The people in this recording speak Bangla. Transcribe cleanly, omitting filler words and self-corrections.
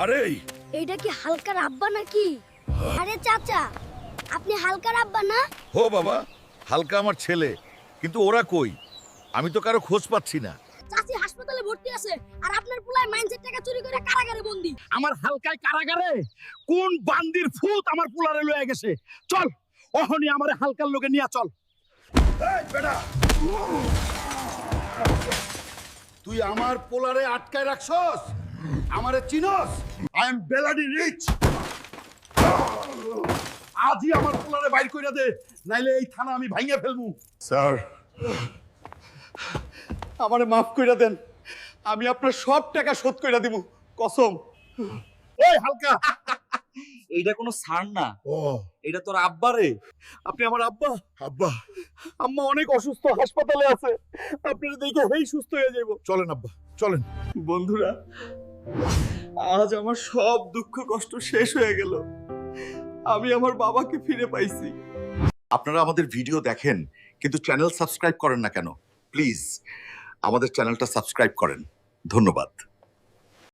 আরে এইটা কি হালকার আব্বা নাকি? আরে চাচা, আপনি হালকার আব্বা না? হো বাবা, হালকা আমার ছেলে, কিন্তু ওরা কই? আমি তো কারো খোঁজ পাচ্ছি না। চাচি হাসপাতালে ভর্তি আছে আর আপনার পুলায় মাইন্সের টাকা চুরি করে কারাগারে বন্দি। আমার হালকায় কারাগারে কোন বান্দির ফুত আমার পুলারে লয়ে গেছে। চল অহনি আমারে হালকার লোকে নিয়া চল। এই বেটা, তুই আমার পোলারে আটকায় রাখছস? আমারে চিনস? I am bloody rich. আজই আমার পুলারে বাইর কইরা দে, নাইলে এই থানা আমি ভাঙিয়া ফেলবো। স্যার, আমারে মাফ কইরা দেন, আমি আপনার সব টাকা শোধ কইরা দিব, কসম। ওই হালকা, এইটা কোনো সার না, ও এটা তোর আব্বা রে। আপনি আমার আব্বা? আব্বা, আম্মা অনেক অসুস্থ, হাসপাতালে আছে, আপনারা দেখে হেই সুস্থ হয়ে যাইব। চলেন আব্বা, চলেন। বন্ধুরা, আজ আমার সব দুঃখ কষ্ট শেষ হয়ে গেল, আমি আমার বাবাকে ফিরে পাইছি। আপনারা আমাদের ভিডিও দেখেন কিন্তু চ্যানেল সাবস্ক্রাইব করেন না কেন? প্লিজ আমাদের চ্যানেলটা সাবস্ক্রাইব করেন। ধন্যবাদ।